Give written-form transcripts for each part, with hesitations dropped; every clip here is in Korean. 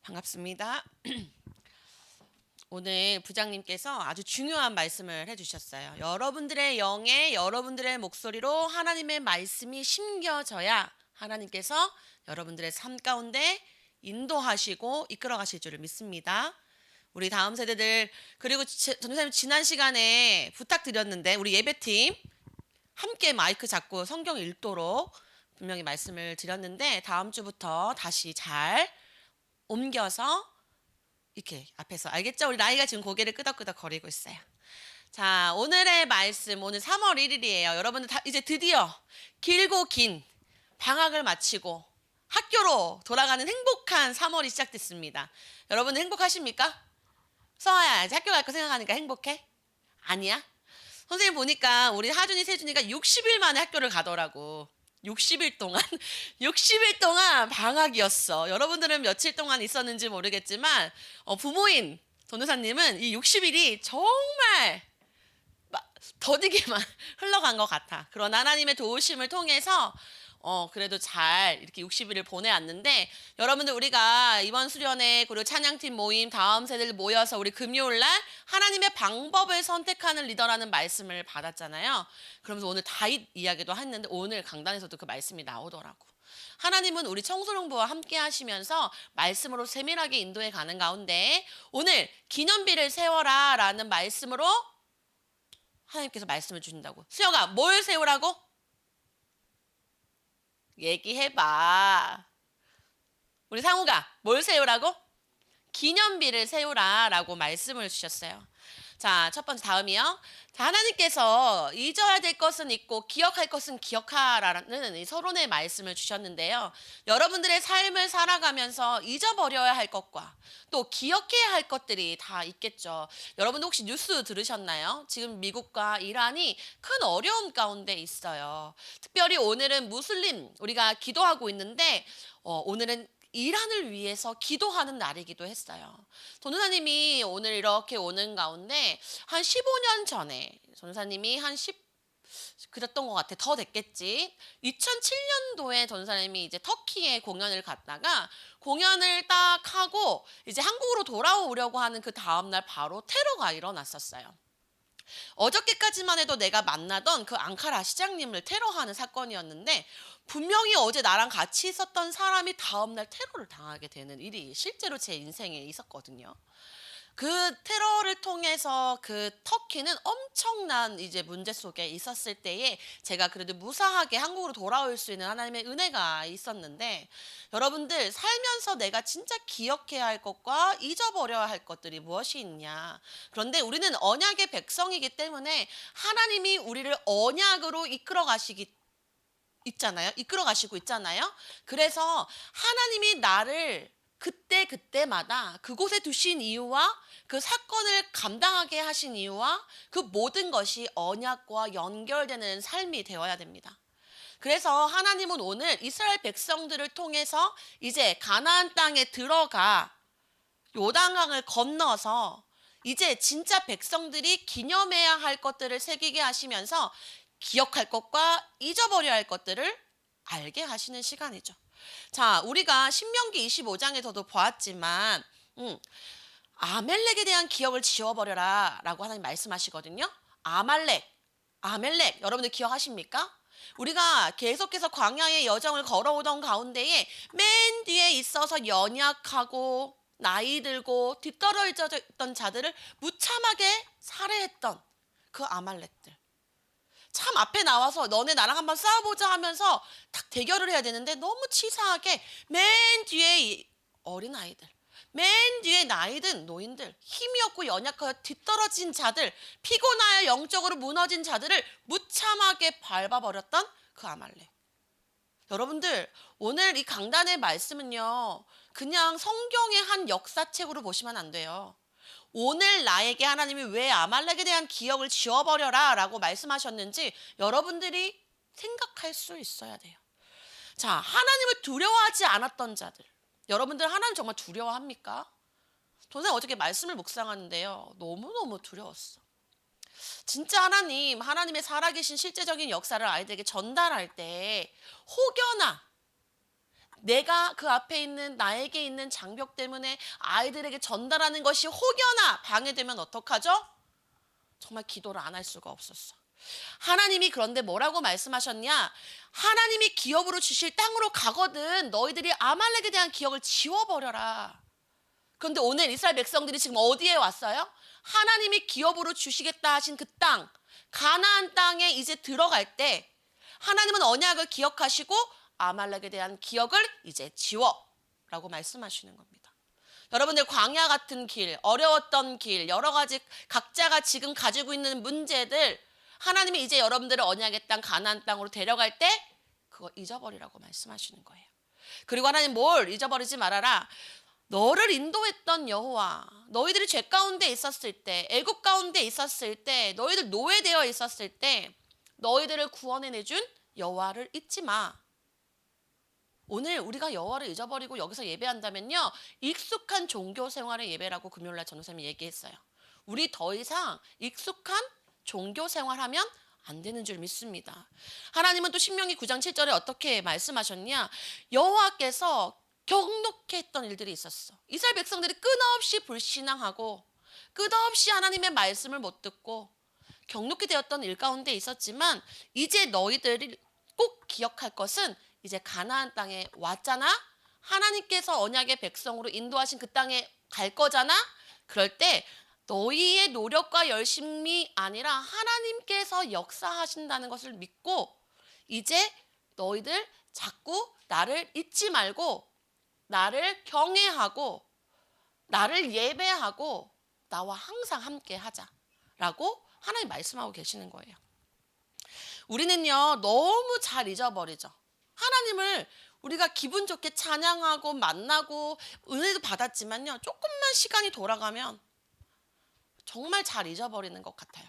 반갑습니다. 오늘 부장님께서 아주 중요한 말씀을 해주셨어요. 여러분들의 영에 여러분들의 목소리로 하나님의 말씀이 심겨져야 하나님께서 여러분들의 삶 가운데 인도하시고 이끌어 가실 줄을 믿습니다. 우리 다음 세대들, 그리고 전도사님 지난 시간에 부탁드렸는데 우리 예배팀 함께 마이크 잡고 성경 읽도록 분명히 말씀을 드렸는데 다음 주부터 다시 잘 옮겨서 이렇게 앞에서 알겠죠? 우리 나이가 지금 고개를 끄덕끄덕 거리고 있어요. 자, 오늘의 말씀, 오늘 3월 1일이에요. 여러분들 이제 드디어 길고 긴 방학을 마치고 학교로 돌아가는 행복한 3월이 시작됐습니다. 여러분 행복하십니까? 서아야, 이제 학교 갈 거 생각하니까 행복해? 아니야? 선생님 보니까 우리 하준이, 세준이가 60일 만에 학교를 가더라고. 60일 동안 60일 동안 방학이었어. 여러분들은 며칠 동안 있었는지 모르겠지만 부모인 전도사님은 이 60일이 정말 더디게만 흘러간 것 같아. 그러나 하나님의 도우심을 통해서 그래도 잘 이렇게 60일을 보내왔는데 여러분들 우리가 이번 수련회 그리고 찬양팀 모임 다음 세대들 모여서 우리 금요일날 하나님의 방법을 선택하는 리더라는 말씀을 받았잖아요. 그러면서 오늘 다윗 이야기도 했는데 오늘 강단에서도 그 말씀이 나오더라고. 하나님은 우리 청소년부와 함께 하시면서 말씀으로 세밀하게 인도해 가는 가운데 오늘 기념비를 세워라 라는 말씀으로 하나님께서 말씀을 주신다고. 수영아, 뭘 세우라고? 얘기해봐. 우리 상우가 뭘 세우라고? 기념비를 세우라라고 말씀을 주셨어요. 자, 첫 번째 다음이요. 자, 하나님께서 잊어야 될 것은 잊고 기억할 것은 기억하라는 이 서론의 말씀을 주셨는데요. 여러분들의 삶을 살아가면서 잊어버려야 할 것과 또 기억해야 할 것들이 다 있겠죠. 여러분 혹시 뉴스 들으셨나요? 지금 미국과 이란이 큰 어려움 가운데 있어요. 특별히 오늘은 무슬림 우리가 기도하고 있는데 오늘은 이란을 위해서 기도하는 날이기도 했어요. 전도사님이 오늘 이렇게 오는 가운데 한 15년 전에 전도사님이 한 10, 그랬던 것 같아. 더 됐겠지. 2007년도에 전도사님이 이제 터키에 공연을 갔다가 공연을 딱 하고 이제 한국으로 돌아오려고 하는 그 다음날 바로 테러가 일어났었어요. 어저께까지만 해도 내가 만나던 그 앙카라 시장님을 테러하는 사건이었는데 분명히 어제 나랑 같이 있었던 사람이 다음날 테러를 당하게 되는 일이 실제로 제 인생에 있었거든요. 그 테러를 통해서 그 터키는 엄청난 이제 문제 속에 있었을 때에 제가 그래도 무사하게 한국으로 돌아올 수 있는 하나님의 은혜가 있었는데 여러분들 살면서 내가 진짜 기억해야 할 것과 잊어버려야 할 것들이 무엇이 있냐. 그런데 우리는 언약의 백성이기 때문에 하나님이 우리를 언약으로 이끌어 가시기 있잖아요. 이끌어 가시고 있잖아요. 그래서 하나님이 나를 그때마다 그곳에 두신 이유와 그 사건을 감당하게 하신 이유와 그 모든 것이 언약과 연결되는 삶이 되어야 됩니다. 그래서 하나님은 오늘 이스라엘 백성들을 통해서 이제 가나안 땅에 들어가 요단강을 건너서 이제 진짜 백성들이 기념해야 할 것들을 새기게 하시면서 기억할 것과 잊어버려야 할 것들을 알게 하시는 시간이죠. 자, 우리가 신명기 25장에서도 보았지만 아멜렉에 대한 기억을 지워버려라 라고 하나님 말씀하시거든요. 아멜렉 여러분들 기억하십니까? 우리가 계속해서 광야의 여정을 걸어오던 가운데에 맨 뒤에 있어서 연약하고 나이 들고 뒤떨어져 있던 자들을 무참하게 살해했던 그 아말렉들. 참 앞에 나와서 너네 나랑 한번 싸워보자 하면서 딱 대결을 해야 되는데 너무 치사하게 맨 뒤에 어린아이들, 맨 뒤에 나이 든 노인들, 힘이 없고 연약하여 뒤떨어진 자들, 피곤하여 영적으로 무너진 자들을 무참하게 밟아버렸던 그 아말렉. 여러분들 오늘 이 강단의 말씀은요 그냥 성경의 한 역사책으로 보시면 안 돼요. 오늘 나에게 하나님이 왜 아말렉에 대한 기억을 지워버려라 라고 말씀하셨는지 여러분들이 생각할 수 있어야 돼요. 자, 하나님을 두려워하지 않았던 자들, 여러분들 하나님 정말 두려워합니까? 저는 어저께 말씀을 묵상하는데요 너무너무 두려웠어. 진짜 하나님의 살아계신 실제적인 역사를 아이들에게 전달할 때 혹여나 내가 그 앞에 있는 나에게 있는 장벽 때문에 아이들에게 전달하는 것이 혹여나 방해되면 어떡하죠? 정말 기도를 안 할 수가 없었어. 하나님이 그런데 뭐라고 말씀하셨냐? 하나님이 기업으로 주실 땅으로 가거든 너희들이 아말렉에 대한 기억을 지워버려라. 그런데 오늘 이스라엘 백성들이 지금 어디에 왔어요? 하나님이 기업으로 주시겠다 하신 그 땅, 가나안 땅에 이제 들어갈 때 하나님은 언약을 기억하시고 아말렉에 대한 기억을 이제 지워라고 말씀하시는 겁니다. 여러분들 광야 같은 길, 어려웠던 길, 여러 가지 각자가 지금 가지고 있는 문제들 하나님이 이제 여러분들을 언약의 땅 가나안 땅으로 데려갈 때 그거 잊어버리라고 말씀하시는 거예요. 그리고 하나님 뭘 잊어버리지 말아라. 너를 인도했던 여호와, 너희들이 죄 가운데 있었을 때, 애굽 가운데 있었을 때, 너희들 노예되어 있었을 때 너희들을 구원해내준 여호와를 잊지 마. 오늘 우리가 여호와를 잊어버리고 여기서 예배한다면요, 익숙한 종교 생활의 예배라고 금요일날 전도사님이 얘기했어요. 우리 더 이상 익숙한 종교 생활하면 안 되는 줄 믿습니다. 하나님은 또 신명기 9장 7절에 어떻게 말씀하셨냐? 여호와께서 경록해 했던 일들이 있었어. 이스라엘 백성들이 끊임없이 불신앙하고 끝없이 하나님의 말씀을 못 듣고 경록히 되었던 일 가운데 있었지만 이제 너희들이 꼭 기억할 것은 이제 가나안 땅에 왔잖아. 하나님께서 언약의 백성으로 인도하신 그 땅에 갈 거잖아. 그럴 때 너희의 노력과 열심이 아니라 하나님께서 역사하신다는 것을 믿고 이제 너희들 자꾸 나를 잊지 말고 나를 경외하고 나를 예배하고 나와 항상 함께 하자라고 하나님 말씀하고 계시는 거예요. 우리는요 너무 잘 잊어버리죠. 하나님을 우리가 기분 좋게 찬양하고 만나고 은혜도 받았지만요 조금만 시간이 돌아가면 정말 잘 잊어버리는 것 같아요.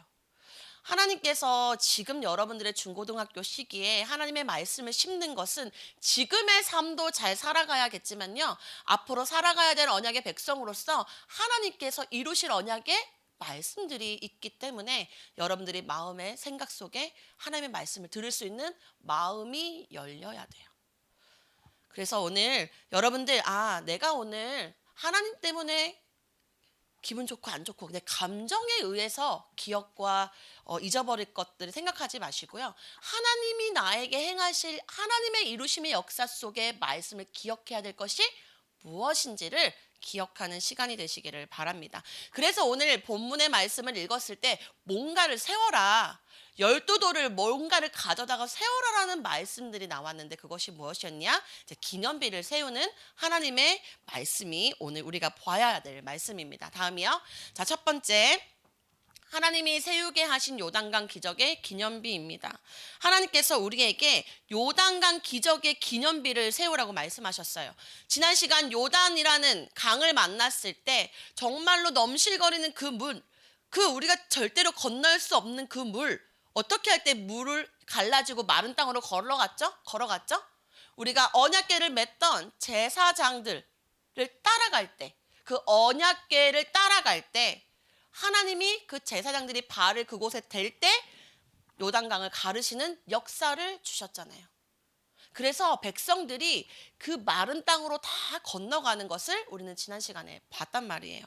하나님께서 지금 여러분들의 중고등학교 시기에 하나님의 말씀을 심는 것은 지금의 삶도 잘 살아가야겠지만요 앞으로 살아가야 될 언약의 백성으로서 하나님께서 이루실 언약의 말씀들이 있기 때문에 여러분들이 마음의 생각 속에 하나님의 말씀을 들을 수 있는 마음이 열려야 돼요. 그래서 오늘 여러분들 내가 오늘 하나님 때문에 기분 좋고 안 좋고 내 감정에 의해서 기억과 잊어버릴 것들을 생각하지 마시고요. 하나님이 나에게 행하실 하나님의 이루심의 역사 속에 말씀을 기억해야 될 것이 무엇인지를 기억하는 시간이 되시기를 바랍니다. 그래서 오늘 본문의 말씀을 읽었을 때 뭔가를 세워라. 12돌을 뭔가를 가져다가 세워라라는 말씀들이 나왔는데 그것이 무엇이었냐? 이제 기념비를 세우는 하나님의 말씀이 오늘 우리가 봐야 될 말씀입니다. 다음이요. 자, 첫 번째. 하나님이 세우게 하신 요단강 기적의 기념비입니다. 하나님께서 우리에게 요단강 기적의 기념비를 세우라고 말씀하셨어요. 지난 시간 요단이라는 강을 만났을 때 정말로 넘실거리는 그 물, 그 우리가 절대로 건널 수 없는 그 물, 어떻게 할 때 물을 갈라지고 마른 땅으로 걸어갔죠? 우리가 언약궤를 맸던 제사장들을 따라갈 때, 그 언약궤를 따라갈 때 하나님이 그 제사장들이 발을 그곳에 댈 때 요단강을 가르시는 역사를 주셨잖아요. 그래서 백성들이 그 마른 땅으로 다 건너가는 것을 우리는 지난 시간에 봤단 말이에요.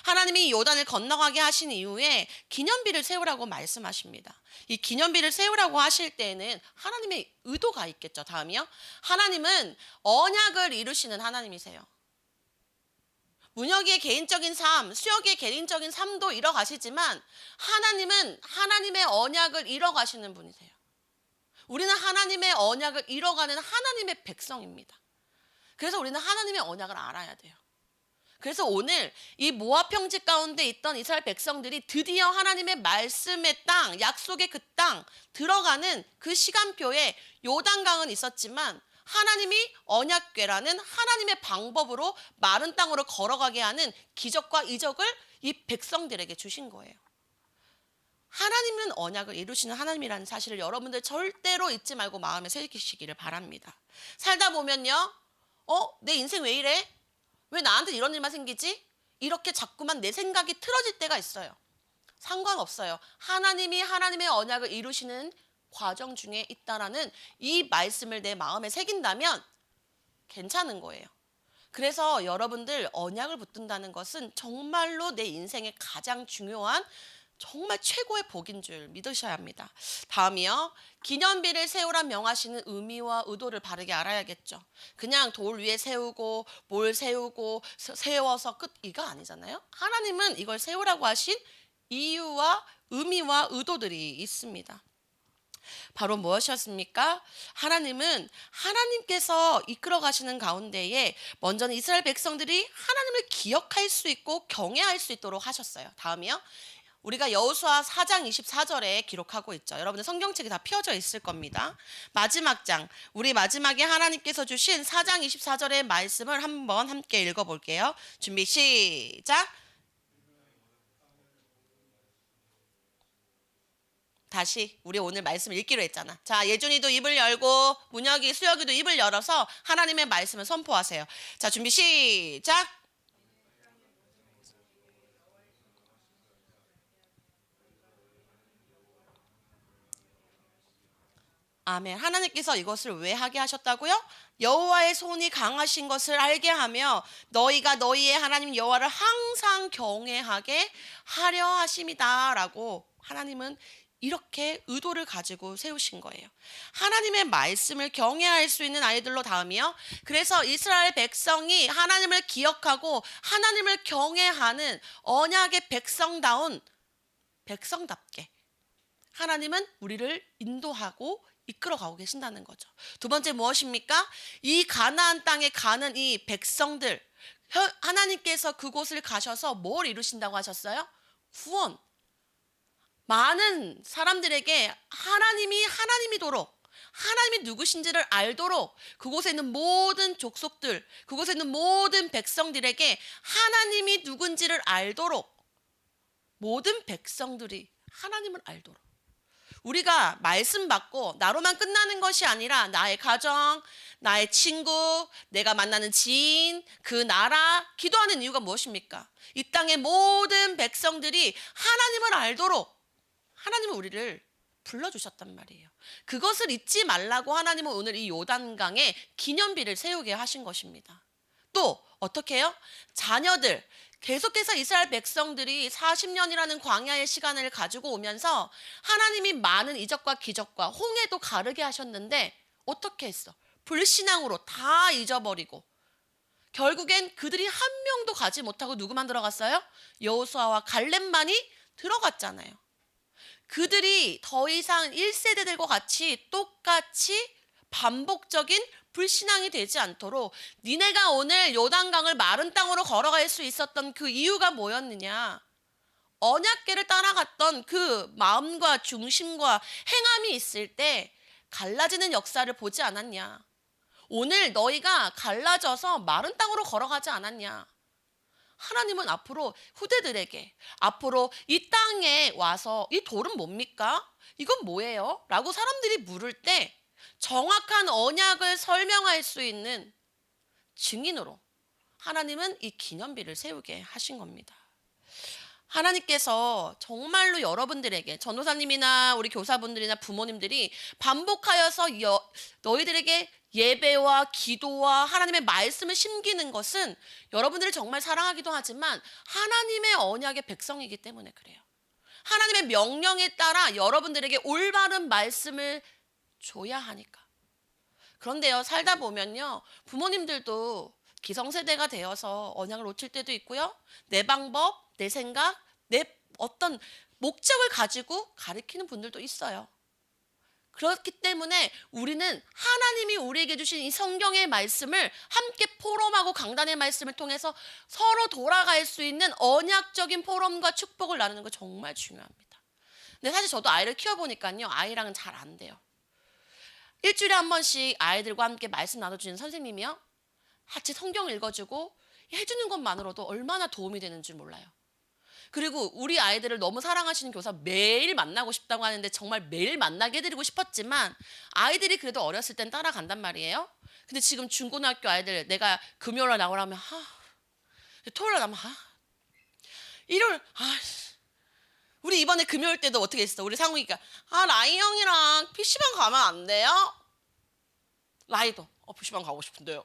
하나님이 요단을 건너가게 하신 이후에 기념비를 세우라고 말씀하십니다. 이 기념비를 세우라고 하실 때에는 하나님의 의도가 있겠죠. 다음이요. 하나님은 언약을 이루시는 하나님이세요. 문혁이의 개인적인 삶, 수혁이의 개인적인 삶도 이뤄가시지만 하나님은 하나님의 언약을 이뤄가시는 분이세요. 우리는 하나님의 언약을 이뤄가는 하나님의 백성입니다. 그래서 우리는 하나님의 언약을 알아야 돼요. 그래서 오늘 이 모압 평지 가운데 있던 이스라엘 백성들이 드디어 하나님의 말씀의 땅, 약속의 그 땅 들어가는 그 시간표에 요단강은 있었지만 하나님이 언약궤라는 하나님의 방법으로 마른 땅으로 걸어가게 하는 기적과 이적을 이 백성들에게 주신 거예요. 하나님은 언약을 이루시는 하나님이라는 사실을 여러분들 절대로 잊지 말고 마음에 새기시기를 바랍니다. 살다 보면요. 내 인생 왜 이래? 왜 나한테 이런 일만 생기지? 이렇게 자꾸만 내 생각이 틀어질 때가 있어요. 상관없어요. 하나님이 하나님의 언약을 이루시는 과정 중에 있다라는 이 말씀을 내 마음에 새긴다면 괜찮은 거예요. 그래서 여러분들 언약을 붙든다는 것은 정말로 내 인생의 가장 중요한 정말 최고의 복인 줄 믿으셔야 합니다. 다음이요. 기념비를 세우라 명하시는 의미와 의도를 바르게 알아야겠죠. 그냥 돌 위에 세우고 뭘 세우고 세워서 끝 이거 아니잖아요. 하나님은 이걸 세우라고 하신 이유와 의미와 의도들이 있습니다. 바로 무엇이었습니까? 하나님은 하나님께서 이끌어 가시는 가운데에 먼저는 이스라엘 백성들이 하나님을 기억할 수 있고 경외할 수 있도록 하셨어요. 다음이요. 우리가 여호수아 4장 24절에 기록하고 있죠. 여러분들 성경책이 다 펴져 있을 겁니다. 마지막 장, 우리 마지막에 하나님께서 주신 4장 24절의 말씀을 한번 함께 읽어볼게요. 준비 시작. 다시 우리 오늘 말씀 읽기로 했잖아. 자, 예준이도 입을 열고 문혁이, 수혁이도 입을 열어서 하나님의 말씀을 선포하세요. 자, 준비 시작. 아멘. 하나님께서 이것을 왜 하게 하셨다고요? 여호와의 손이 강하신 것을 알게 하며 너희가 너희의 하나님 여호와를 항상 경외하게 하려 하심이다라고 하나님은 이렇게 의도를 가지고 세우신 거예요. 하나님의 말씀을 경외할 수 있는 아이들로 다음이요. 그래서 이스라엘 백성이 하나님을 기억하고 하나님을 경외하는 언약의 백성다운 백성답게 하나님은 우리를 인도하고 이끌어가고 계신다는 거죠. 두 번째 무엇입니까? 이 가나안 땅에 가는 이 백성들 하나님께서 그곳을 가셔서 뭘 이루신다고 하셨어요? 후원. 많은 사람들에게 하나님이도록 하나님이 누구신지를 알도록 그곳에 있는 모든 족속들, 그곳에 있는 모든 백성들에게 하나님이 누군지를 알도록 모든 백성들이 하나님을 알도록 우리가 말씀 받고 나로만 끝나는 것이 아니라 나의 가정, 나의 친구, 내가 만나는 지인, 그 나라 기도하는 이유가 무엇입니까? 이 땅의 모든 백성들이 하나님을 알도록 하나님은 우리를 불러주셨단 말이에요. 그것을 잊지 말라고 하나님은 오늘 이 요단강에 기념비를 세우게 하신 것입니다. 또 어떻게 해요? 자녀들 계속해서 이스라엘 백성들이 40년이라는 광야의 시간을 가지고 오면서 하나님이 많은 이적과 기적과 홍해도 가르게 하셨는데 어떻게 했어? 불신앙으로 다 잊어버리고 결국엔 그들이 한 명도 가지 못하고 누구만 들어갔어요? 여호수아와 갈렙만이 들어갔잖아요. 그들이 더 이상 1세대들과 같이 똑같이 반복적인 불신앙이 되지 않도록 니네가 오늘 요단강을 마른 땅으로 걸어갈 수 있었던 그 이유가 뭐였느냐? 언약궤를 따라갔던 그 마음과 중심과 행함이 있을 때 갈라지는 역사를 보지 않았냐? 오늘 너희가 갈라져서 마른 땅으로 걸어가지 않았냐? 하나님은 앞으로 후대들에게 앞으로 이 땅에 와서 이 돌은 뭡니까? 이건 뭐예요? 라고 사람들이 물을 때 정확한 언약을 설명할 수 있는 증인으로 하나님은 이 기념비를 세우게 하신 겁니다. 하나님께서 정말로 여러분들에게 전도사님이나 우리 교사분들이나 부모님들이 반복하여서 너희들에게 예배와 기도와 하나님의 말씀을 심기는 것은 여러분들을 정말 사랑하기도 하지만 하나님의 언약의 백성이기 때문에 그래요. 하나님의 명령에 따라 여러분들에게 올바른 말씀을 줘야 하니까. 그런데요, 살다 보면요, 부모님들도 기성세대가 되어서 언약을 놓칠 때도 있고요. 내 방법, 내 생각, 내 어떤 목적을 가지고 가르치는 분들도 있어요. 그렇기 때문에 우리는 하나님이 우리에게 주신 이 성경의 말씀을 함께 포럼하고 강단의 말씀을 통해서 서로 돌아갈 수 있는 언약적인 포럼과 축복을 나누는 거 정말 중요합니다. 근데 사실 저도 아이를 키워보니까요, 아이랑은 잘 안 돼요. 일주일에 한 번씩 아이들과 함께 말씀 나눠주는 선생님이요, 같이 성경 읽어주고 해주는 것만으로도 얼마나 도움이 되는 줄 몰라요. 그리고 우리 아이들을 너무 사랑하시는 교사 매일 만나고 싶다고 하는데 정말 매일 만나게 해드리고 싶었지만 아이들이 그래도 어렸을 땐 따라간단 말이에요. 근데 지금 중고등학교 아이들 내가 금요일에 나오라면 토요일에 나오면 일요일 우리 이번에 금요일 때도 어떻게 했어? 우리 상욱이가 라이 형이랑 PC방 가면 안 돼요? 라이도 PC방 가고 싶은데요.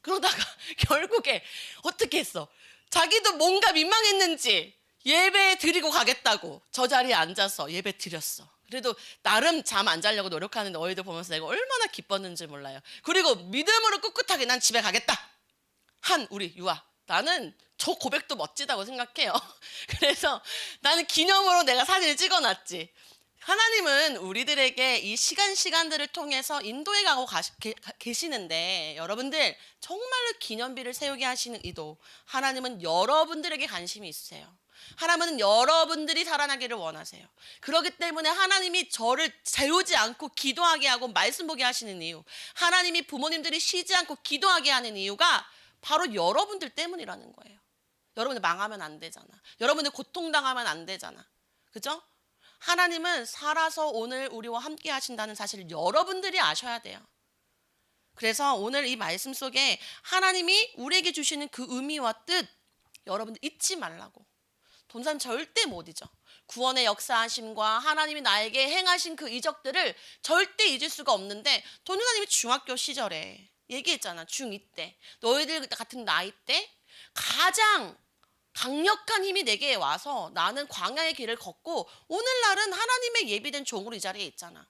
그러다가 결국에 어떻게 했어? 자기도 뭔가 민망했는지 예배 드리고 가겠다고 저 자리에 앉아서 예배 드렸어. 그래도 나름 잠 안 자려고 노력하는 너희들 보면서 내가 얼마나 기뻤는지 몰라요. 그리고 믿음으로 꿋꿋하게 난 집에 가겠다 한 우리 유아, 나는 저 고백도 멋지다고 생각해요. 그래서 나는 기념으로 내가 사진을 찍어놨지. 하나님은 우리들에게 이 시간들을 통해서 인도해 가고 계시는데, 여러분들 정말로 기념비를 세우게 하시는 의도, 하나님은 여러분들에게 관심이 있으세요. 하나님은 여러분들이 살아나기를 원하세요. 그렇기 때문에 하나님이 저를 재우지 않고 기도하게 하고 말씀 보게 하시는 이유, 하나님이 부모님들이 쉬지 않고 기도하게 하는 이유가 바로 여러분들 때문이라는 거예요. 여러분들 망하면 안 되잖아. 여러분들 고통당하면 안 되잖아. 그죠? 하나님은 살아서 오늘 우리와 함께 하신다는 사실을 여러분들이 아셔야 돼요. 그래서 오늘 이 말씀 속에 하나님이 우리에게 주시는 그 의미와 뜻, 여러분들 잊지 말라고. 돈산 절대 못 잊어. 구원의 역사하심과 하나님이 나에게 행하신 그 이적들을 절대 잊을 수가 없는데, 돈산님이 중학교 시절에 얘기했잖아. 중2 때 너희들 같은 나이 때 가장 강력한 힘이 내게 와서 나는 광야의 길을 걷고 오늘날은 하나님의 예비된 종으로 이 자리에 있잖아.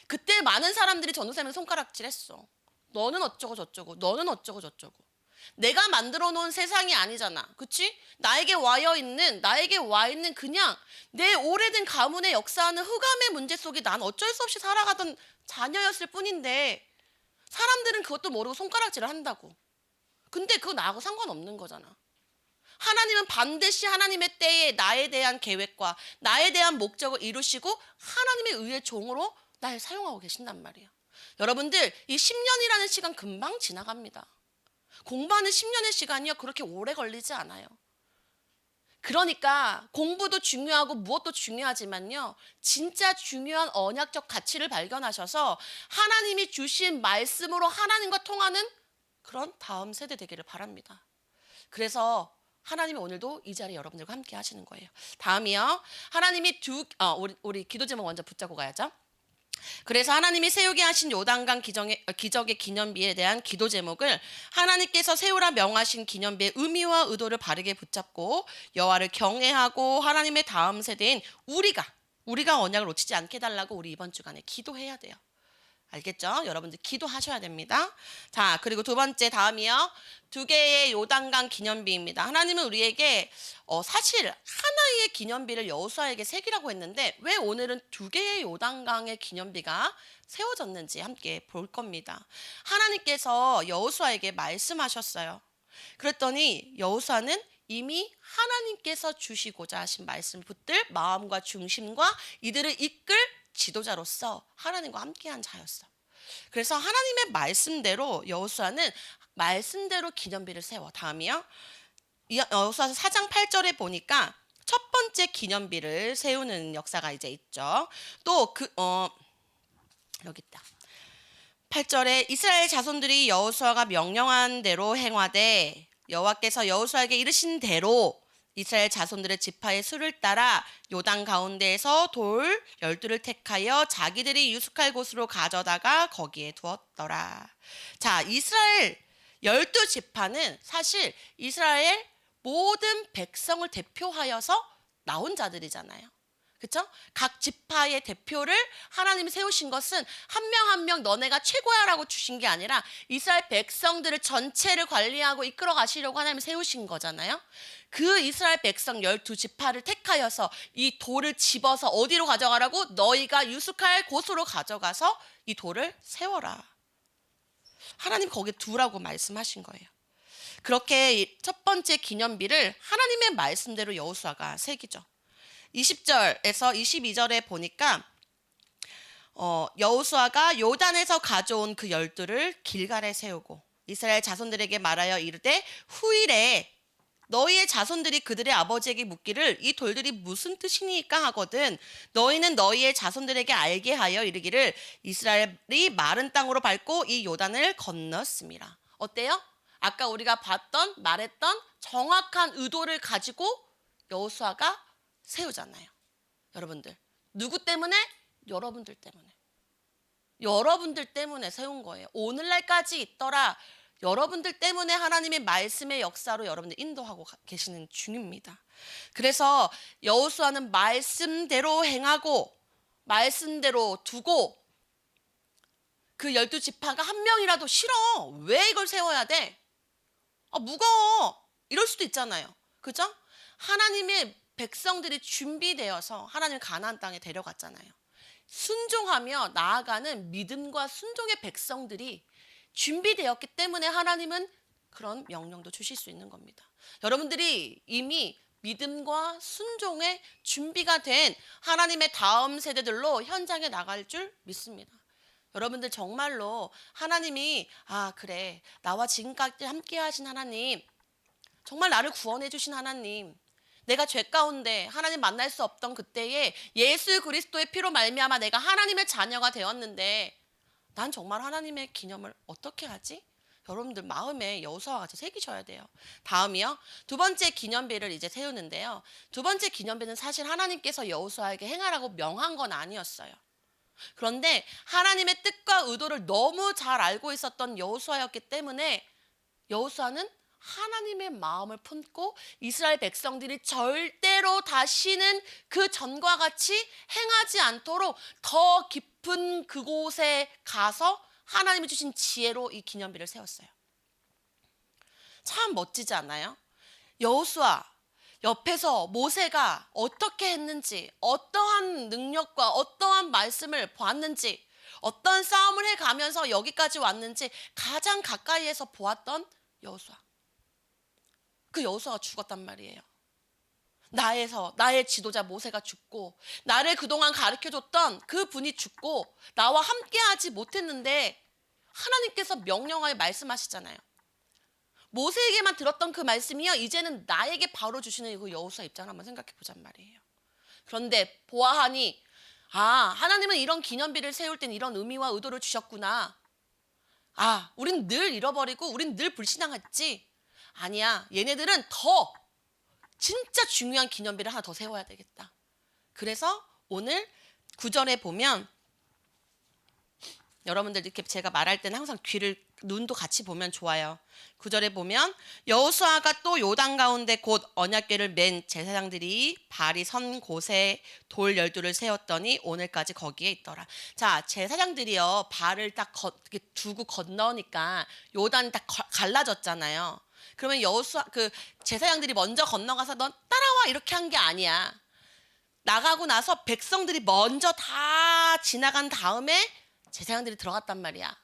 그때 많은 사람들이 전도사님을 손가락질했어. 너는 어쩌고 저쩌고, 너는 어쩌고 저쩌고. 내가 만들어 놓은 세상이 아니잖아. 그치? 나에게 와 있는 그냥 내 오래된 가문의 역사하는 흑암의 문제 속에 난 어쩔 수 없이 살아가던 자녀였을 뿐인데, 사람들은 그것도 모르고 손가락질을 한다고. 근데 그거 나하고 상관없는 거잖아. 하나님은 반드시 하나님의 때에 나에 대한 계획과 나에 대한 목적을 이루시고 하나님의 의의 종으로 날 사용하고 계신단 말이에요. 여러분들, 이 10년이라는 시간 금방 지나갑니다. 공부하는 10년의 시간이요, 그렇게 오래 걸리지 않아요. 그러니까 공부도 중요하고 무엇도 중요하지만요, 진짜 중요한 언약적 가치를 발견하셔서 하나님이 주신 말씀으로 하나님과 통하는 그런 다음 세대 되기를 바랍니다. 그래서 하나님이 오늘도 이 자리에 여러분들과 함께 하시는 거예요. 다음이요. 하나님이 우리 기도 제목 먼저 붙잡고 가야죠. 그래서 하나님이 세우게 하신 요단강 기적의 기념비에 대한 기도 제목을 하나님께서 세우라 명하신 기념비의 의미와 의도를 바르게 붙잡고 여호와를 경외하고 하나님의 다음 세대인 우리가 언약을 놓치지 않게 해달라고 우리 이번 주간에 기도해야 돼요. 알겠죠? 여러분들 기도하셔야 됩니다. 자, 그리고 두 번째 다음이요. 2개의 요단강 기념비입니다. 하나님은 우리에게 사실 하나의 기념비를 여호수아에게 새기라고 했는데 왜 오늘은 2개의 요단강의 기념비가 세워졌는지 함께 볼 겁니다. 하나님께서 여호수아에게 말씀하셨어요. 그랬더니 여호수아는 이미 하나님께서 주시고자 하신 말씀 붙들 마음과 중심과 이들을 이끌 지도자로서 하나님과 함께한 자였어. 그래서 하나님의 말씀대로 여호수아는 말씀대로 기념비를 세워. 다음이요. 여호수아서 4장 8절에 보니까 첫 번째 기념비를 세우는 역사가 이제 있죠. 또 여기 있다. 8절에 이스라엘 자손들이 여호수아가 명령한 대로 행하되 여호와께서 여호수아에게 이르신 대로 이스라엘 자손들의 지파의 수를 따라 요단 가운데에서 돌 12를 택하여 자기들이 유숙할 곳으로 가져다가 거기에 두었더라. 자, 이스라엘 12지파는 사실 이스라엘 모든 백성을 대표하여서 나온 자들이잖아요. 그렇죠? 각 지파의 대표를 하나님이 세우신 것은 한 명 한 명 너네가 최고야라고 주신 게 아니라 이스라엘 백성들을 전체를 관리하고 이끌어 가시려고 하나님이 세우신 거잖아요. 그 이스라엘 백성 12지파를 택하여서 이 돌을 집어서 어디로 가져가라고? 너희가 유숙할 곳으로 가져가서 이 돌을 세워라. 하나님 거기에 두라고 말씀하신 거예요. 그렇게 첫 번째 기념비를 하나님의 말씀대로 여호수아가 새기죠. 20절에서 22절에 보니까 여호수아가 요단에서 가져온 그 12를 길갈에 세우고 이스라엘 자손들에게 말하여 이르되 후일에 너희의 자손들이 그들의 아버지에게 묻기를 이 돌들이 무슨 뜻이니까 하거든 너희는 너희의 자손들에게 알게 하여 이르기를 이스라엘이 마른 땅으로 밟고 이 요단을 건넜습니다. 어때요? 아까 우리가 말했던 정확한 의도를 가지고 여호수아가 세우잖아요. 여러분들 누구 때문에? 여러분들 때문에 세운 거예요. 오늘날까지 있더라. 여러분들 때문에 하나님의 말씀의 역사로 여러분들 인도하고 계시는 중입니다. 그래서 여호수아는 말씀대로 행하고 말씀대로 두고 그 12지파가 한 명이라도 싫어. 왜 이걸 세워야 돼? 무거워. 이럴 수도 있잖아요. 그죠? 하나님의 백성들이 준비되어서 하나님 가나안 땅에 데려갔잖아요. 순종하며 나아가는 믿음과 순종의 백성들이 준비되었기 때문에 하나님은 그런 명령도 주실 수 있는 겁니다. 여러분들이 이미 믿음과 순종의 준비가 된 하나님의 다음 세대들로 현장에 나갈 줄 믿습니다. 여러분들 정말로 하나님이 그래 나와 지금까지 함께 하신 하나님, 정말 나를 구원해 주신 하나님, 내가 죄 가운데 하나님 만날 수 없던 그때에 예수 그리스도의 피로 말미암아 내가 하나님의 자녀가 되었는데 난 정말 하나님의 기념을 어떻게 하지? 여러분들 마음에 여호수아와 같이 새기셔야 돼요. 다음이요. 두 번째 기념비를 이제 세우는데요. 두 번째 기념비는 사실 하나님께서 여호수아에게 행하라고 명한 건 아니었어요. 그런데 하나님의 뜻과 의도를 너무 잘 알고 있었던 여호수아였기 때문에 여호수아는 하나님의 마음을 품고 이스라엘 백성들이 절대로 다시는 그 전과 같이 행하지 않도록 더 깊은 그곳에 가서 하나님이 주신 지혜로 이 기념비를 세웠어요. 참 멋지지 않나요? 여호수아 옆에서 모세가 어떻게 했는지, 어떠한 능력과 어떠한 말씀을 보았는지, 어떤 싸움을 해가면서 여기까지 왔는지 가장 가까이에서 보았던 여호수아. 그 여호수아가 죽었단 말이에요. 나의 지도자 모세가 죽고 나를 그동안 가르쳐줬던 그 분이 죽고 나와 함께하지 못했는데 하나님께서 명령하여 말씀하시잖아요. 모세에게만 들었던 그 말씀이요 이제는 나에게 바로 주시는 그 여호수아 입장을 한번 생각해 보잔 말이에요. 그런데 보아하니 하나님은 이런 기념비를 세울 땐 이런 의미와 의도를 주셨구나. 우린 늘 잃어버리고 우린 늘 불신앙했지. 아니야, 얘네들은 더 진짜 중요한 기념비를 하나 더 세워야 되겠다. 그래서 오늘 9절에 보면 여러분들 이렇게 제가 말할 때는 항상 눈도 같이 보면 좋아요. 9절에 보면 여호수아가 또 요단 가운데 곧 언약궤를 맨 제사장들이 발이 선 곳에 돌 12를 세웠더니 오늘까지 거기에 있더라. 자, 제사장들이요 발을 딱 이렇게 두고 건너니까 요단이 딱 갈라졌잖아요. 그러면 그 제사장들이 먼저 건너가서 넌 따라와 이렇게 한 게 아니야. 나가고 나서 백성들이 먼저 다 지나간 다음에 제사장들이 들어갔단 말이야.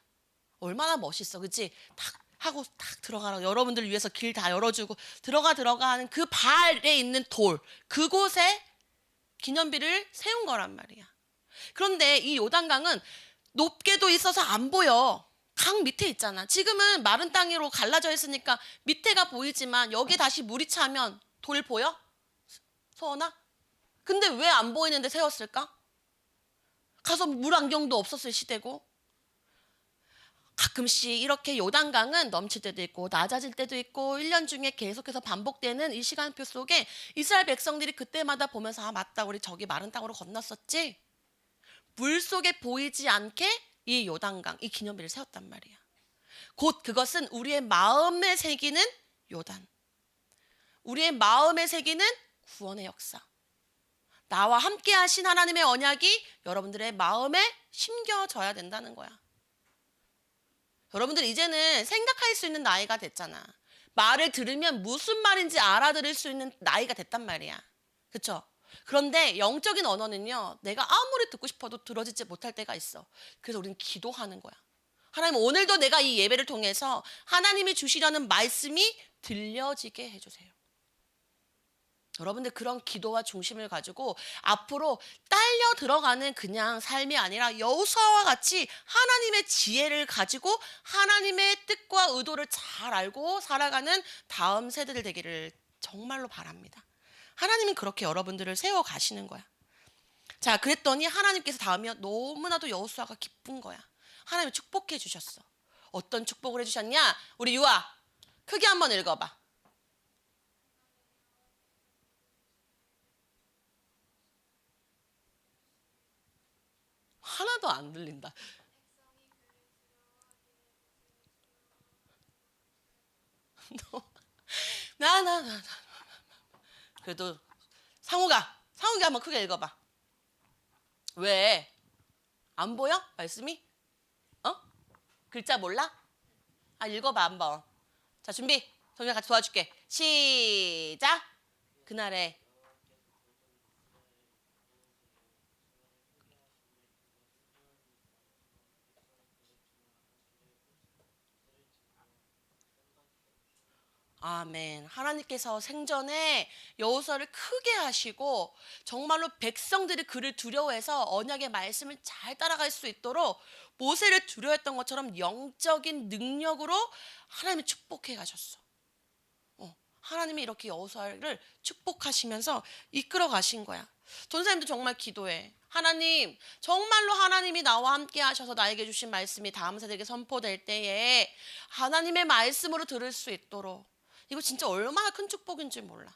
얼마나 멋있어, 그치? 탁 하고 탁 들어가라. 여러분들 위해서 길 다 열어주고 들어가 하는 그 발에 있는 돌, 그곳에 기념비를 세운 거란 말이야. 그런데 이 요단강은 높게도 있어서 안 보여. 강 밑에 있잖아. 지금은 마른 땅으로 갈라져 있으니까 밑에가 보이지만 여기 다시 물이 차면 돌 보여? 서원아? 근데 왜 안 보이는데 세웠을까? 가서 물 안경도 없었을 시대고 가끔씩 이렇게 요단강은 넘칠 때도 있고 낮아질 때도 있고 1년 중에 계속해서 반복되는 이 시간표 속에 이스라엘 백성들이 그때마다 보면서 맞다 우리 저기 마른 땅으로 건넜었지. 물 속에 보이지 않게 이 요단강 이 기념비를 세웠단 말이야. 곧 그것은 우리의 마음에 새기는 요단, 우리의 마음에 새기는 구원의 역사, 나와 함께 하신 하나님의 언약이 여러분들의 마음에 심겨져야 된다는 거야. 여러분들 이제는 생각할 수 있는 나이가 됐잖아. 말을 들으면 무슨 말인지 알아들을 수 있는 나이가 됐단 말이야. 그렇죠? 그런데 영적인 언어는요, 내가 아무리 듣고 싶어도 들어지지 못할 때가 있어. 그래서 우리는 기도하는 거야. 하나님, 오늘도 내가 이 예배를 통해서 하나님이 주시려는 말씀이 들려지게 해주세요. 여러분들 그런 기도와 중심을 가지고 앞으로 딸려 들어가는 그냥 삶이 아니라 여호수아와 같이 하나님의 지혜를 가지고 하나님의 뜻과 의도를 잘 알고 살아가는 다음 세대들 되기를 정말로 바랍니다. 하나님은 그렇게 여러분들을 세워 가시는 거야. 자, 그랬더니 하나님께서 다음에 너무나도 여호수아가 기쁜 거야. 하나님이 축복해 주셨어. 어떤 축복을 해주셨냐? 우리 유아 크게 한번 읽어봐. 하나도 안 들린다. 나. 그래도 상우가 한번 크게 읽어봐. 왜? 안 보여? 말씀이? 어? 글자 몰라? 아, 읽어봐 한번. 자, 준비. 동이가 같이 도와줄게. 시작. 그날에 아멘. 하나님께서 생전에 여호수아를 크게 하시고 정말로 백성들이 그를 두려워해서 언약의 말씀을 잘 따라갈 수 있도록 모세를 두려워했던 것처럼 영적인 능력으로 하나님이 축복해 가셨어. 하나님이 이렇게 여호수아를 축복하시면서 이끌어 가신 거야. 전사님도 정말 기도해. 하나님, 정말로 하나님이 나와 함께 하셔서 나에게 주신 말씀이 다음 세대에게 선포될 때에 하나님의 말씀으로 들을 수 있도록, 이거 진짜 얼마나 큰 축복인지 몰라.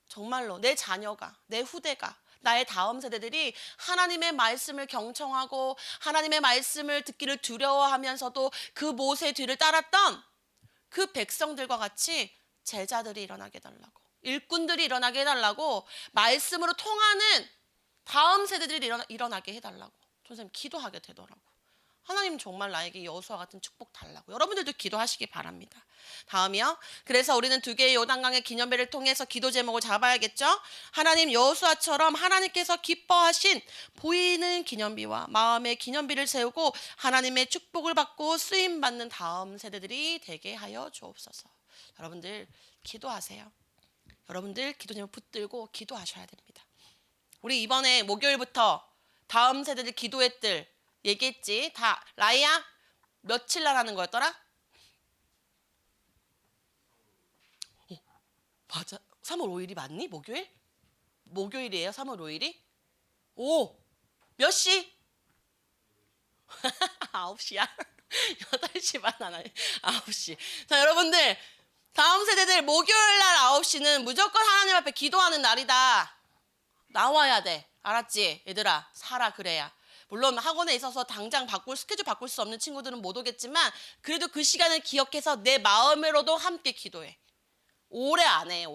정말로 내 자녀가, 내 후대가, 나의 다음 세대들이 하나님의 말씀을 경청하고 하나님의 말씀을 듣기를 두려워하면서도 그 모세 뒤를 따랐던 그 백성들과 같이 제자들이 일어나게 해달라고, 일꾼들이 일어나게 해달라고, 말씀으로 통하는 다음 세대들이 일어나게 해달라고 선생님 기도하게 되더라고. 하나님 정말 나에게 여호수아 같은 축복 달라고. 여러분들도 기도하시기 바랍니다. 다음이요. 그래서 우리는 두 개의 요단강의 기념배를 통해서 기도 제목을 잡아야겠죠. 하나님, 여호수아처럼 하나님께서 기뻐하신 보이는 기념비와 마음의 기념비를 세우고 하나님의 축복을 받고 쓰임 받는 다음 세대들이 되게 하여 주옵소서. 여러분들 기도하세요. 여러분들 기도 제목 붙들고 기도하셔야 됩니다. 우리 이번에 목요일부터 다음 세대들 기도했들 얘기했지. 다 라이야 며칠 날 하는 거였더라? 맞아. 3월 5일이 맞니? 목요일? 목요일이에요. 3월 5일이? 오, 몇 시? 9시야. 8시 반 안 하네. 9시. 자, 여러분들 다음 세대들 목요일 날 9시는 무조건 하나님 앞에 기도하는 날이다. 나와야 돼. 알았지? 얘들아, 살아 그래야. 물론 학원에 있어서 당장 스케줄 바꿀 수 없는 친구들은 못 오겠지만 그래도 그 시간을 기억해서 내 마음으로도 함께 기도해. 오래 안 해.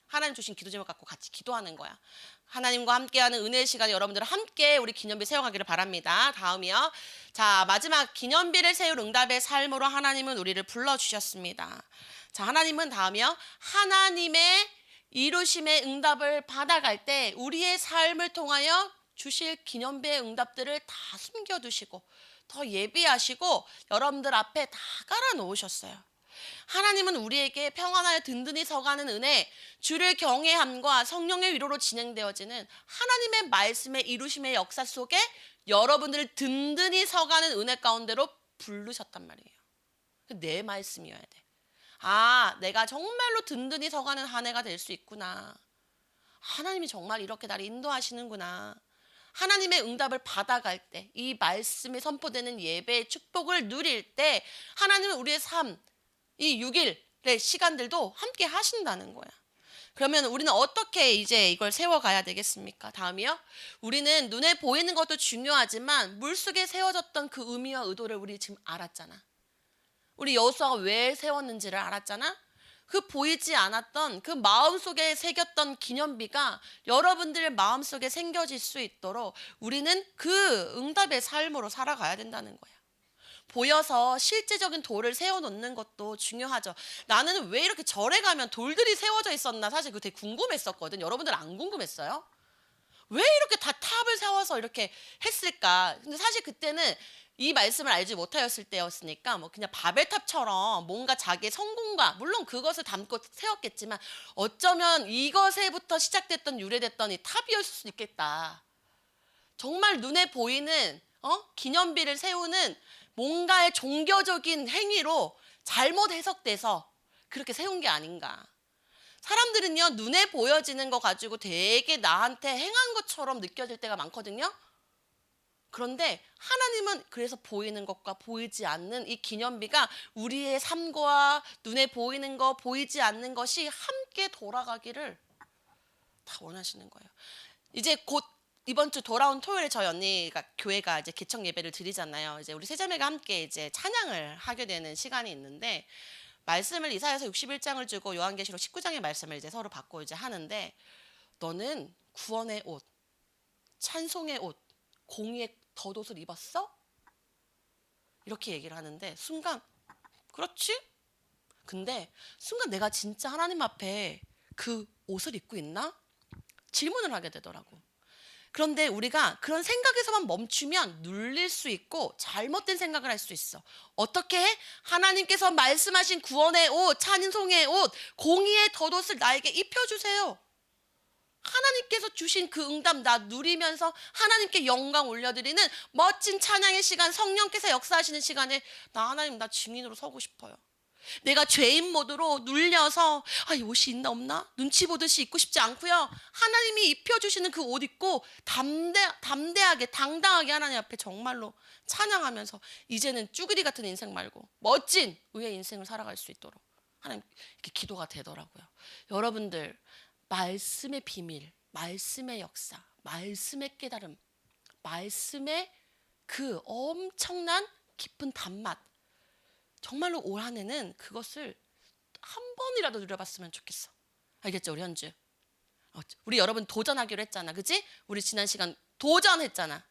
하나님 주신 기도 제목 갖고 같이 기도하는 거야. 하나님과 함께하는 은혜의 시간에 여러분들 함께 우리 기념비 세워가기를 바랍니다. 다음이요. 자, 마지막 기념비를 세울 응답의 삶으로 하나님은 우리를 불러주셨습니다. 자, 하나님은 다음이요. 하나님의 이루심의 응답을 받아갈 때 우리의 삶을 통하여 주실 기념비의 응답들을 다 숨겨두시고 더 예비하시고 여러분들 앞에 다 깔아놓으셨어요. 하나님은 우리에게 평안하여 든든히 서가는 은혜, 주를 경외함과 성령의 위로로 진행되어지는 하나님의 말씀의 이루심의 역사 속에 여러분들을 든든히 서가는 은혜 가운데로 부르셨단 말이에요. 내 말씀이어야 돼. 아, 내가 정말로 든든히 서가는 한 해가 될 수 있구나. 하나님이 정말 이렇게 나를 인도하시는구나. 하나님의 응답을 받아갈 때, 이 말씀이 선포되는 예배의 축복을 누릴 때 하나님은 우리의 삶, 이 6일의 시간들도 함께 하신다는 거야. 그러면 우리는 어떻게 이제 이걸 세워가야 되겠습니까? 다음이요. 우리는 눈에 보이는 것도 중요하지만 물속에 세워졌던 그 의미와 의도를 우리 지금 알았잖아. 우리 여호수아가 왜 세웠는지를 알았잖아. 그 보이지 않았던 그 마음속에 새겼던 기념비가 여러분들 마음속에 생겨질 수 있도록 우리는 그 응답의 삶으로 살아가야 된다는 거야. 보여서 실제적인 돌을 세워놓는 것도 중요하죠. 나는 왜 이렇게 절에 가면 돌들이 세워져 있었나 사실 그거 되게 궁금했었거든. 여러분들 안 궁금했어요? 왜 이렇게 다 탑을 세워서 이렇게 했을까? 근데 사실 그때는 이 말씀을 알지 못하였을 때였으니까 뭐 그냥 바벨탑처럼 뭔가 자기의 성공과 물론 그것을 담고 세웠겠지만 어쩌면 이것에부터 시작됐던 유래됐던 이 탑이었을 수 있겠다. 정말 눈에 보이는 기념비를 세우는 뭔가의 종교적인 행위로 잘못 해석돼서 그렇게 세운 게 아닌가. 사람들은요, 눈에 보여지는 거 가지고 되게 나한테 행한 것처럼 느껴질 때가 많거든요. 그런데 하나님은 그래서 보이는 것과 보이지 않는 이 기념비가 우리의 삶과 눈에 보이는 거, 보이지 않는 것이 함께 돌아가기를 다 원하시는 거예요. 이제 곧 이번 주 돌아온 토요일에 저희 언니가 교회가 이제 개청 예배를 드리잖아요. 이제 우리 세자매가 함께 이제 찬양을 하게 되는 시간이 있는데 말씀을 이사야서 61장을 주고 요한계시록 19장의 말씀을 이제 서로 받고 이제 하는데, 너는 구원의 옷, 찬송의 옷, 공의의 겉옷을 입었어? 이렇게 얘기를 하는데 순간 그렇지? 근데 순간 내가 진짜 하나님 앞에 그 옷을 입고 있나? 질문을 하게 되더라고. 그런데 우리가 그런 생각에서만 멈추면 눌릴 수 있고 잘못된 생각을 할 수 있어. 어떻게 해? 하나님께서 말씀하신 구원의 옷, 찬송의 옷, 공의의 겉옷을 나에게 입혀주세요. 하나님께서 주신 그 응답 나 누리면서 하나님께 영광 올려드리는 멋진 찬양의 시간, 성령께서 역사하시는 시간에 나 하나님, 나 증인으로 서고 싶어요. 내가 죄인 모드로 눌려서 이 옷이 있나 없나 눈치 보듯이 입고 싶지 않고요. 하나님이 입혀주시는 그 옷 입고 담대하게 당당하게 하나님 앞에 정말로 찬양하면서 이제는 쭈그리 같은 인생 말고 멋진 의의 인생을 살아갈 수 있도록 하나님 이렇게 기도가 되더라고요. 여러분들, 말씀의 비밀, 말씀의 역사, 말씀의 깨달음, 말씀의 그 엄청난 깊은 단맛, 정말로 올 한 해는 그것을 한 번이라도 누려봤으면 좋겠어. 알겠죠, 우리 현주? 우리 여러분 도전하기로 했잖아, 그치? 우리 지난 시간 도전했잖아.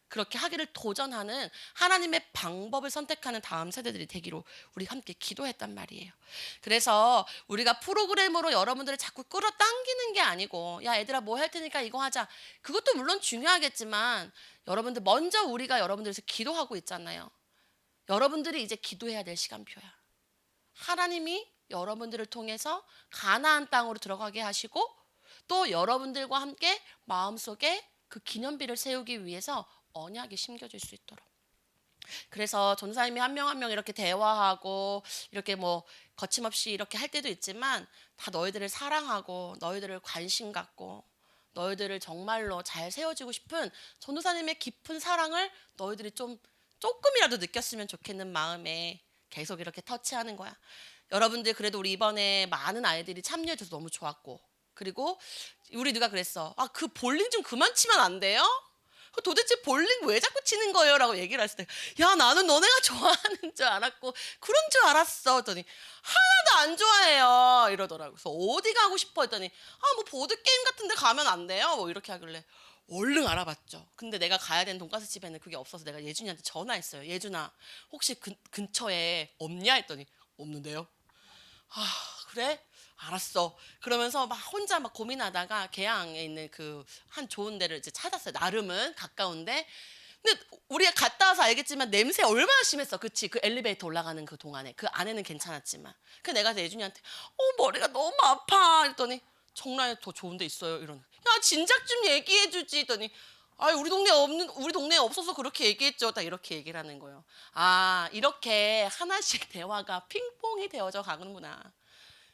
그렇게 하기를 도전하는 하나님의 방법을 선택하는 다음 세대들이 되기로 우리 함께 기도했단 말이에요. 그래서 우리가 프로그램으로 여러분들을 자꾸 끌어당기는 게 아니고, 야 얘들아 뭐 할 테니까 이거 하자. 그것도 물론 중요하겠지만 여러분들 먼저 우리가 여러분들에서 기도하고 있잖아요. 여러분들이 이제 기도해야 될 시간표야. 하나님이 여러분들을 통해서 가나안 땅으로 들어가게 하시고 또 여러분들과 함께 마음속에 그 기념비를 세우기 위해서 언약이 심겨질 수 있도록. 그래서 전사님이 한 명 한 명 이렇게 대화하고 이렇게 뭐 거침없이 이렇게 할 때도 있지만 다 너희들을 사랑하고 너희들을 관심 갖고 너희들을 정말로 잘 세워주고 싶은 전도사님의 깊은 사랑을 너희들이 조금이라도 느꼈으면 좋겠는 마음에 계속 이렇게 터치하는 거야. 여러분들 그래도 우리 이번에 많은 아이들이 참여해줘서 너무 좋았고, 그리고 우리 누가 그랬어. 그 볼링 좀 그만 치면 안 돼요? 도대체 볼링 왜 자꾸 치는 거예요? 라고 얘기를 했을 때, 야 나는 너네가 좋아하는 줄 알았고 그런 줄 알았어 했더니 하나도 안 좋아해요 이러더라고. 그래서 어디 가고 싶어 했더니 뭐 보드게임 같은 데 가면 안 돼요? 뭐 이렇게 하길래 얼른 알아봤죠. 근데 내가 가야 되는 돈가스 집에는 그게 없어서 내가 예준이한테 전화했어요. 예준아 혹시 근처에 없냐 했더니 없는데요. 그래? 알았어. 그러면서 막 혼자 막 고민하다가 계양에 있는 그 한 좋은 데를 이제 찾았어요. 나름은 가까운데. 근데 우리가 갔다 와서 알겠지만 냄새 얼마나 심했어. 그치? 그 엘리베이터 올라가는 그 동안에. 그 안에는 괜찮았지만. 그래서 내가 예준이한테 머리가 너무 아파. 했더니 정란에 더 좋은 데 있어요. 이러는. 야 진작 좀 얘기해 주지. 했더니 우리 동네에 없어서 그렇게 얘기했죠. 다 이렇게 얘기를 하는 거예요. 이렇게 하나씩 대화가 핑퐁이 되어져 가는구나.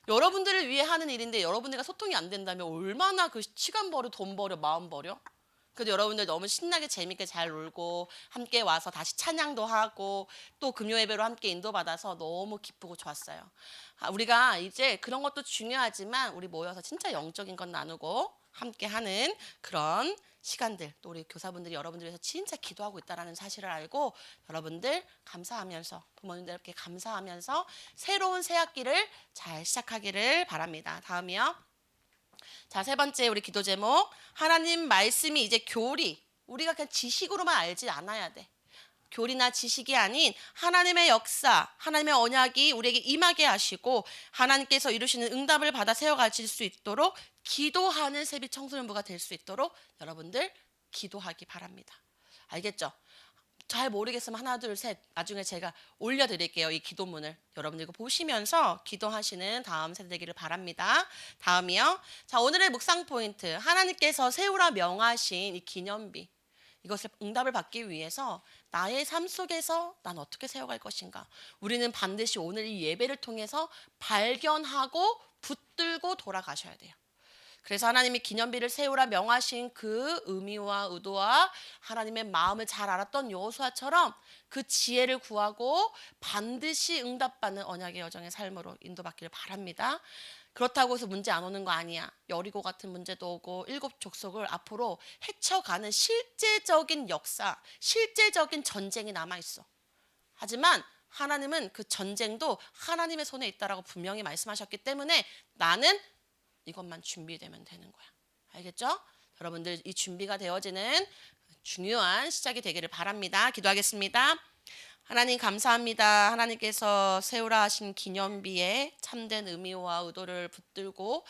여러분들을 위해 하는 일인데 여러분들과 소통이 안 된다면 얼마나 그 시간 버려, 돈 버려, 마음 버려? 그래도 여러분들 너무 신나게 재밌게 잘 놀고 함께 와서 다시 찬양도 하고 또 금요 예배로 함께 인도받아서 너무 기쁘고 좋았어요. 우리가 이제 그런 것도 중요하지만 우리 모여서 진짜 영적인 것 나누고 함께 하는 그런 시간들, 또 우리 교사분들이 여러분들 위해서 진짜 기도하고 있다는 사실을 알고 여러분들 감사하면서 부모님들께 감사하면서 새로운 새 학기를 잘 시작하기를 바랍니다. 다음이요. 자, 세 번째 우리 기도 제목, 하나님 말씀이 이제 교리, 우리가 그냥 지식으로만 알지 않아야 돼. 교리나 지식이 아닌 하나님의 역사, 하나님의 언약이 우리에게 임하게 하시고 하나님께서 이루시는 응답을 받아 세워가실 수 있도록 기도하는 새빛 청소년부가 될 수 있도록 여러분들 기도하기 바랍니다. 알겠죠? 잘 모르겠으면 하나 둘 셋 나중에 제가 올려드릴게요. 이 기도문을 여러분들 이거 보시면서 기도하시는 다음 세대 되기를 바랍니다. 다음이요. 자, 오늘의 묵상 포인트, 하나님께서 세우라 명하신 이 기념비, 이것을 응답을 받기 위해서 나의 삶 속에서 난 어떻게 세워갈 것인가. 우리는 반드시 오늘 이 예배를 통해서 발견하고 붙들고 돌아가셔야 돼요. 그래서 하나님이 기념비를 세우라 명하신 그 의미와 의도와 하나님의 마음을 잘 알았던 여호수아처럼 그 지혜를 구하고 반드시 응답받는 언약의 여정의 삶으로 인도받기를 바랍니다. 그렇다고 해서 문제 안 오는 거 아니야. 여리고 같은 문제도 오고 일곱 족속을 앞으로 헤쳐가는 실제적인 역사, 실제적인 전쟁이 남아있어. 하지만 하나님은 그 전쟁도 하나님의 손에 있다라고 분명히 말씀하셨기 때문에 나는 이것만 준비되면 되는 거야. 알겠죠? 여러분들 이 준비가 되어지는 중요한 시작이 되기를 바랍니다. 기도하겠습니다. 하나님 감사합니다. 하나님께서 세우라 하신 기념비에 참된 의미와 의도를 붙들고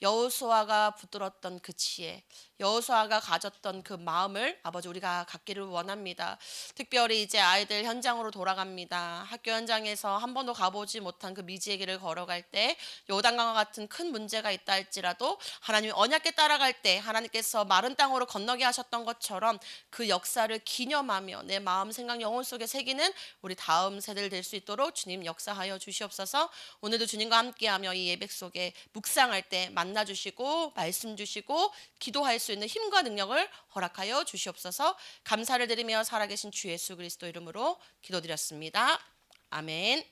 여호수아가 붙들었던 그 지혜, 여호수아가 가졌던 그 마음을 아버지 우리가 갖기를 원합니다. 특별히 이제 아이들 현장으로 돌아갑니다. 학교 현장에서 한 번도 가보지 못한 그 미지의 길을 걸어갈 때 요단강과 같은 큰 문제가 있다 할지라도 하나님이 언약께 따라갈 때 하나님께서 마른 땅으로 건너게 하셨던 것처럼 그 역사를 기념하며 내 마음 생각 영혼 속에 새기는 우리 다음 세대를 될 수 있도록 주님 역사하여 주시옵소서. 오늘도 주님과 함께하며 이 예배 속에 묵상할 때 만나 주시고 말씀 주시고 기도할 수 있는 힘과 능력을 허락하여 주시옵소서. 감사를 드리며 살아계신 주 예수 그리스도 이름으로 기도드렸습니다. 아멘.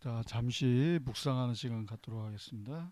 자, 잠시 묵상하는 시간 갖도록 하겠습니다.